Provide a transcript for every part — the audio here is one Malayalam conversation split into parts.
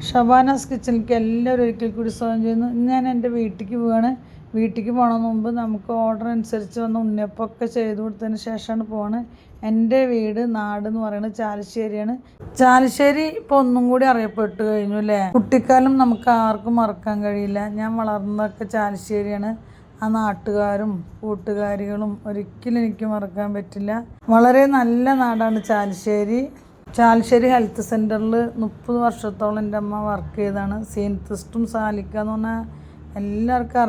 ഷബാനാസ് കിച്ചണിലേക്ക് എല്ലാവരും ഒരിക്കൽ കൂടി സ്വാഗതം ചെയ്യുന്നു. ഞാൻ എൻ്റെ വീട്ടിലേക്ക് പോവാണ്. വീട്ടിലേക്ക് പോകണ മുമ്പ് നമുക്ക് ഓർഡർ അനുസരിച്ച് വന്ന് ഉണ്ണിയപ്പമൊക്കെ ചെയ്ത് കൊടുത്തതിന് ശേഷമാണ് പോവാണ്. എൻ്റെ വീട് നാട് എന്ന് പറയുന്നത് ചാലിശ്ശേരിയാണ്. ചാലിശ്ശേരി ഇപ്പോൾ ഒന്നും കൂടി അറിയപ്പെട്ടു കഴിഞ്ഞു അല്ലേ. കുട്ടിക്കാലം നമുക്ക് ആർക്കും മറക്കാൻ കഴിയില്ല. ഞാൻ വളർന്നതൊക്കെ ചാലിശ്ശേരിയാണ്. ആ നാട്ടുകാരും കൂട്ടുകാരികളും ഒരിക്കലും എനിക്ക് മറക്കാൻ പറ്റില്ല. വളരെ നല്ല നാടാണ് ചാലിശ്ശേരി. ചാലിശ്ശേരി ഹെൽത്ത് സെൻ്ററിൽ 30 വർഷത്തോളം എൻ്റെ അമ്മ വർക്ക് ചെയ്തതാണ്. സീനത്തിസ്റ്റും സാലിക്ക എന്ന് പറഞ്ഞാൽ എല്ലാവർക്കും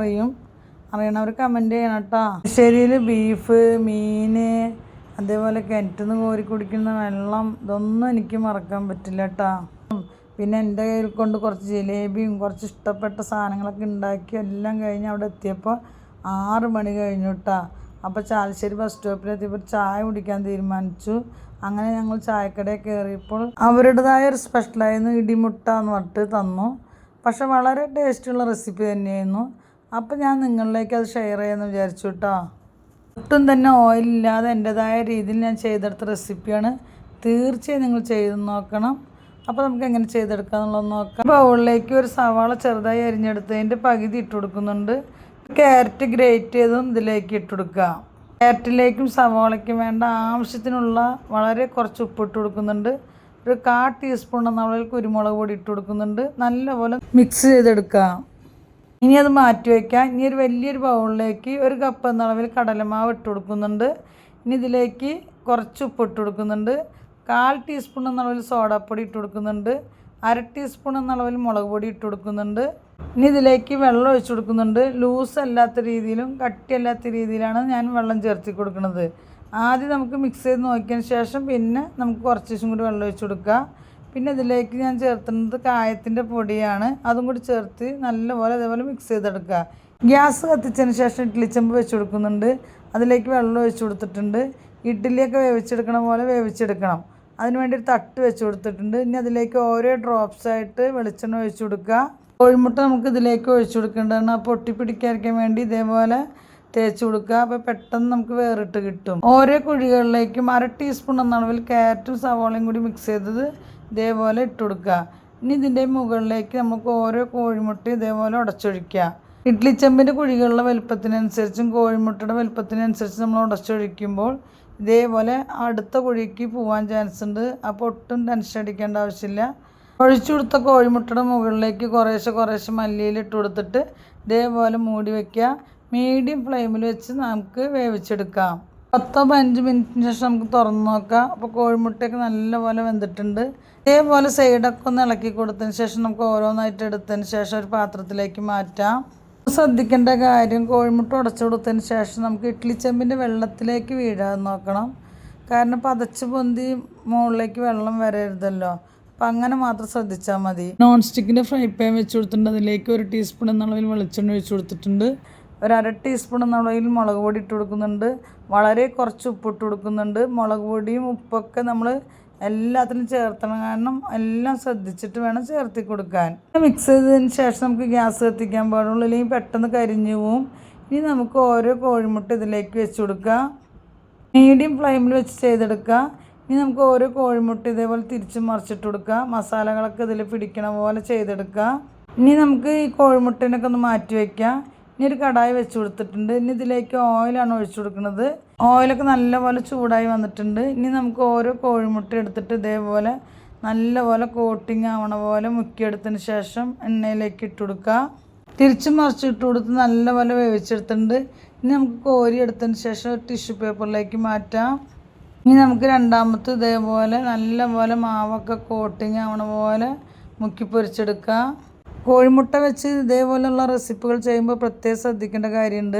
അറിയണവർ കമൻറ്റ് ചെയ്യണം കേട്ടോ. ചാലിശ്ശേരിയിൽ ബീഫ്, മീൻ, അതേപോലെ കിണറ്റിൽ നിന്ന് കോരി കുടിക്കുന്ന വെള്ളം, ഇതൊന്നും എനിക്ക് മറക്കാൻ പറ്റില്ല കേട്ടോ. പിന്നെ എൻ്റെ കയ്യിൽ കൊണ്ട് കുറച്ച് ജിലേബിയും കുറച്ച് ഇഷ്ടപ്പെട്ട സാധനങ്ങളൊക്കെ ഉണ്ടാക്കി എല്ലാം കഴിഞ്ഞ് അവിടെ എത്തിയപ്പോൾ 6 മണി കഴിഞ്ഞു കേട്ടോ. അപ്പോൾ ചാലിശ്ശേരി ബസ് സ്റ്റോപ്പിലെത്തിയപ്പോൾ ചായ കുടിക്കാൻ തീരുമാനിച്ചു. അങ്ങനെ ഞങ്ങൾ ചായക്കടയിൽ കയറിയപ്പോൾ അവരുടേതായ ഒരു സ്പെഷ്യലായിരുന്നു ഇടിമുട്ട എന്ന് പറഞ്ഞിട്ട് തന്നു. പക്ഷെ വളരെ ടേസ്റ്റുള്ള റെസിപ്പി തന്നെയായിരുന്നു. അപ്പോൾ ഞാൻ നിങ്ങളിലേക്ക് അത് ഷെയർ ചെയ്യാമെന്ന് വിചാരിച്ചു കേട്ടോ. ഒട്ടും തന്നെ ഓയിലില്ലാതെ എൻ്റെതായ രീതിയിൽ ഞാൻ ചെയ്തെടുത്ത റെസിപ്പിയാണ്. തീർച്ചയായും നിങ്ങൾ ചെയ്ത് നോക്കണം. അപ്പോൾ നമുക്ക് എങ്ങനെ ചെയ്തെടുക്കാമെന്നുള്ളത് നോക്കാം. ബൗളിലേക്ക് ഒരു സവാള ചെറുതായി അരിഞ്ഞെടുത്തതിൻ്റെ പകുതി ഇട്ട് കൊടുക്കുന്നുണ്ട്. ക്യാരറ്റ് ഗ്രേറ്റ് ചെയ്തും ഇതിലേക്ക് ഇട്ട് കൊടുക്കുക. ക്യാരറ്റിലേക്കും സവാളയ്ക്കും വേണ്ട ആവശ്യത്തിനുള്ള വളരെ കുറച്ച് ഉപ്പിട്ട് കൊടുക്കുന്നുണ്ട്. ഒരു 1/4 ടീസ്പൂൺ എന്ന അളവിൽ കുരുമുളക് പൊടി ഇട്ട് കൊടുക്കുന്നുണ്ട്. നല്ലപോലെ മിക്സ് ചെയ്തെടുക്കുക. ഇനി അത് മാറ്റി വയ്ക്കാം. ഇനി ഒരു വലിയൊരു ബൗളിലേക്ക് 1 കപ്പ് എന്ന അളവിൽ കടലമാവ് ഇട്ട് കൊടുക്കുന്നുണ്ട്. ഇനി ഇതിലേക്ക് കുറച്ച് ഉപ്പിട്ട് കൊടുക്കുന്നുണ്ട്. 1/4 ടീസ്പൂൺ എന്ന അളവിൽ സോഡാപ്പൊടി ഇട്ട് കൊടുക്കുന്നുണ്ട്. 1/2 ടീസ്പൂൺ എന്ന അളവിൽ മുളക് പൊടി ഇട്ട് കൊടുക്കുന്നുണ്ട്. ഇനി ഇതിലേക്ക് വെള്ളം ഒഴിച്ച് കൊടുക്കുന്നുണ്ട്. ലൂസ് അല്ലാത്ത രീതിയിലും കട്ടിയല്ലാത്ത രീതിയിലാണ് ഞാൻ വെള്ളം ചേർത്തി കൊടുക്കുന്നത്. ആദ്യം നമുക്ക് മിക്സ് ചെയ്ത് നോക്കിയതിന് ശേഷം പിന്നെ നമുക്ക് കുറച്ച് ദിവസം കൂടി വെള്ളം ഒഴിച്ച് കൊടുക്കുക. പിന്നെ ഇതിലേക്ക് ഞാൻ ചേർത്തുന്നത് കായത്തിൻ്റെ പൊടിയാണ്. അതും കൂടി ചേർത്ത് നല്ലപോലെ അതേപോലെ മിക്സ് ചെയ്തെടുക്കുക. ഗ്യാസ് കത്തിച്ചതിന് ശേഷം ഇഡ്ഡലി ചെമ്പ് വെച്ച് കൊടുക്കുന്നുണ്ട്. അതിലേക്ക് വെള്ളം ഒഴിച്ച് കൊടുത്തിട്ടുണ്ട്. ഇഡ്ഡലിയൊക്കെ വേവിച്ചെടുക്കണ പോലെ വേവിച്ചെടുക്കണം. അതിന് വേണ്ടി ഒരു തട്ട് വെച്ച് കൊടുത്തിട്ടുണ്ട്. ഇനി അതിലേക്ക് ഓരോ ഡ്രോപ്സായിട്ട് വെളിച്ചെണ്ണ ഒഴിച്ച് കൊടുക്കുക. കോഴിമുട്ട നമുക്ക് ഇതിലേക്ക് ഒഴിച്ചു കൊടുക്കേണ്ടതാണ്. പൊട്ടി പിടിക്കാതിരിക്കാൻ വേണ്ടി ഇതേപോലെ തേച്ച് കൊടുക്കുക. അപ്പോൾ പെട്ടെന്ന് നമുക്ക് വേറിട്ട് കിട്ടും. ഓരോ കുഴികളിലേക്കും 1/2 ടീസ്പൂൺ എന്ന അളവിൽ ക്യാരറ്റും സവാളയും കൂടി മിക്സ് ചെയ്തത് ഇതേപോലെ ഇട്ട് കൊടുക്കുക. ഇനി ഇതിൻ്റെ മുകളിലേക്ക് നമുക്ക് ഓരോ കോഴിമുട്ടയും ഇതേപോലെ ഉടച്ചൊഴിക്കുക. ഇഡ്ഡലി ചെമ്പിൻ്റെ കുഴികളുടെ വലുപ്പത്തിനനുസരിച്ചും കോഴിമുട്ടയുടെ വലുപ്പത്തിനനുസരിച്ച് നമ്മൾ ഉടച്ചൊഴിക്കുമ്പോൾ ഇതേപോലെ അടുത്ത കുഴിക്ക് പോകാൻ ചാൻസ് ഉണ്ട്. അപ്പോൾ ഒട്ടും ടെൻഷൻ അടിക്കേണ്ട ആവശ്യമില്ല. ഒഴിച്ചു കൊടുത്ത കോഴിമുട്ടയുടെ മുകളിലേക്ക് കുറേശ്ശെ മല്ലിയിലിട്ട് കൊടുത്തിട്ട് ഇതേപോലെ മൂടി വയ്ക്കുക. മീഡിയം ഫ്ലെയിമിൽ വെച്ച് നമുക്ക് വേവിച്ചെടുക്കാം. 10-15 മിനിറ്റിന് ശേഷം നമുക്ക് തുറന്ന് നോക്കാം. അപ്പോൾ കോഴിമുട്ടയൊക്കെ നല്ലപോലെ വെന്തിട്ടുണ്ട്. ഇതേപോലെ സൈഡൊക്കെ ഒന്ന് ഇളക്കി കൊടുത്തതിന് ശേഷം നമുക്ക് ഓരോന്നായിട്ട് എടുത്തതിന് ശേഷം ഒരു പാത്രത്തിലേക്ക് മാറ്റാം. ശ്രദ്ധിക്കേണ്ട കാര്യം, കോഴിമുട്ട ഉടച്ചു കൊടുത്തതിന് ശേഷം നമുക്ക് ഇഡ്ഡലി ചെമ്പിൻ്റെ വെള്ളത്തിലേക്ക് വീഴാതെ നോക്കണം. കാരണം പതച്ച് പൊന്തി മുകളിലേക്ക് വെള്ളം വരരുതല്ലോ. അപ്പം അങ്ങനെ മാത്രം ശ്രദ്ധിച്ചാൽ മതി. നോൺ സ്റ്റിക്കിൻ്റെ ഫ്രൈ പാൻ വെച്ച് കൊടുത്തിട്ടുണ്ട്. അതിലേക്ക് 1 ടീസ്പൂൺ എന്ന അളവിൽ വെളിച്ചെണ്ണ ഒഴിച്ച് കൊടുത്തിട്ടുണ്ട്. 1/2 ടീസ്പൂൺ എന്ന അളവിൽ മുളക് പൊടി ഇട്ട് കൊടുക്കുന്നുണ്ട്. വളരെ കുറച്ച് ഉപ്പിട്ട് കൊടുക്കുന്നുണ്ട്. മുളക് പൊടിയും ഉപ്പൊക്കെ നമ്മൾ എല്ലാത്തിനും ചേർത്തണം. കാരണം എല്ലാം ശ്രദ്ധിച്ചിട്ട് വേണം ചേർത്തി കൊടുക്കാൻ. മിക്സ് ചെയ്തതിന് ശേഷം നമുക്ക് ഗ്യാസ് കത്തിക്കാൻ പാടുള്ളൂ, അല്ലെങ്കിൽ പെട്ടെന്ന് കരിഞ്ഞു പോവും. ഇനി നമുക്ക് ഓരോ കോഴിമുട്ട ഇതിലേക്ക് വെച്ച് കൊടുക്കുക. മീഡിയം ഫ്ലെയിമിൽ വെച്ച് ചെയ്തെടുക്കുക. ഇനി നമുക്ക് ഓരോ കോഴിമുട്ട ഇതേപോലെ തിരിച്ച് മറിച്ചിട്ട് കൊടുക്കുക. മസാലകളൊക്കെ ഇതിൽ പിടിക്കണ പോലെ ചെയ്തെടുക്കുക. ഇനി നമുക്ക് ഈ കോഴിമുട്ടേനൊക്കെ ഒന്ന് മാറ്റി വയ്ക്കാം. ഇനി ഒരു കടായി വെച്ച് കൊടുത്തിട്ടുണ്ട്. ഇനി ഇതിലേക്ക് ഓയിലാണ് ഒഴിച്ചു കൊടുക്കുന്നത്. ഓയിലൊക്കെ നല്ലപോലെ ചൂടായി വന്നിട്ടുണ്ട്. ഇനി നമുക്ക് ഓരോ കോഴിമുട്ട എടുത്തിട്ട് ഇതേപോലെ നല്ലപോലെ കോട്ടിങ് ആവണ പോലെ മുക്കിയെടുത്തതിന് ശേഷം എണ്ണയിലേക്ക് ഇട്ട് കൊടുക്കുക. തിരിച്ച് മറിച്ചിട്ട് കൊടുത്ത് നല്ലപോലെ വേവിച്ചെടുത്തിട്ടുണ്ട്. ഇനി നമുക്ക് കോരി എടുത്തതിന് ശേഷം ഒരു ടിഷ്യൂ പേപ്പറിലേക്ക് മാറ്റാം. ഇനി നമുക്ക് രണ്ടാമത്തെ ഇതേപോലെ നല്ലപോലെ മാവൊക്കെ കോട്ടിങ് ആവണ പോലെ മുക്കി പൊരിച്ചെടുക്കാം. കോഴിമുട്ട വെച്ച് ഇതേപോലെയുള്ള റെസിപ്പികൾ ചെയ്യുമ്പോൾ പ്രത്യേകം ശ്രദ്ധിക്കേണ്ട കാര്യമുണ്ട്.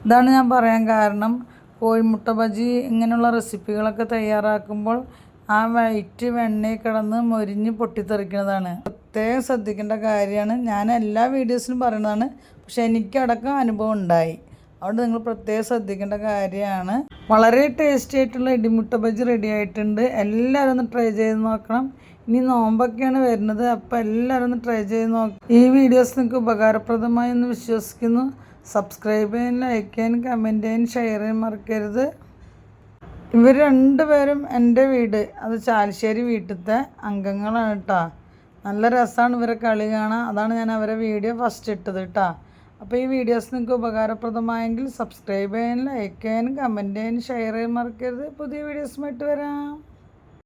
ഇതാണ് ഞാൻ പറയാൻ കാരണം, കോഴിമുട്ട ബജി ഇങ്ങനെയുള്ള റെസിപ്പികളൊക്കെ തയ്യാറാക്കുമ്പോൾ ആ വൈറ്റ് വെണ്ണയിൽ കിടന്ന് മൊരിഞ്ഞ് പൊട്ടിത്തെറിക്കുന്നതാണ്. പ്രത്യേകം ശ്രദ്ധിക്കേണ്ട കാര്യമാണ്. ഞാൻ എല്ലാ വീഡിയോസിലും പറയുന്നതാണ്, പക്ഷെ എനിക്കടക്കം അനുഭവം ഉണ്ടായി. അതുകൊണ്ട് നിങ്ങൾ പ്രത്യേകം ശ്രദ്ധിക്കേണ്ട കാര്യമാണ്. വളരെ ടേസ്റ്റി ആയിട്ടുള്ള ഇടിമുട്ട ബജി റെഡി ആയിട്ടുണ്ട്. എല്ലാവരും ഒന്ന് ട്രൈ ചെയ്ത് നോക്കണം. ഇനി നോമ്പൊക്കെയാണ് വരുന്നത്. അപ്പോൾ എല്ലാവരും ഒന്ന് ട്രൈ ചെയ്ത് നോക്കാം. ഈ വീഡിയോസ് നിങ്ങൾക്ക് ഉപകാരപ്രദമായി എന്ന് വിശ്വസിക്കുന്നു. സബ്സ്ക്രൈബ് ചെയ്യാൻ, ലൈക്ക് ചെയ്യാൻ, കമൻറ്റ് ചെയ്യാൻ, ഷെയർ ചെയ്യാൻ മറക്കരുത്. ഇവർ രണ്ടുപേരും എൻ്റെ വീട് അത് ചാലിശ്ശേരി വീട്ടിലത്തെ അംഗങ്ങളാണ് കേട്ടോ. നല്ല രസമാണ് ഇവരെ കളി കാണാൻ. അതാണ് ഞാൻ അവരെ വീഡിയോ ഫസ്റ്റ് ഇട്ടത് കേട്ടോ. അപ്പോൾ ഈ വീഡിയോസ് നിങ്ങൾക്ക് ഉപകാരപ്രദമായെങ്കിൽ സബ്സ്ക്രൈബ് ചെയ്യാൻ, ലൈക്ക് ചെയ്യാൻ, കമൻറ്റ് ചെയ്യാൻ, ഷെയർ ചെയ്യാൻ മറക്കരുത്. പുതിയ വീഡിയോസുമായിട്ട് വരാം.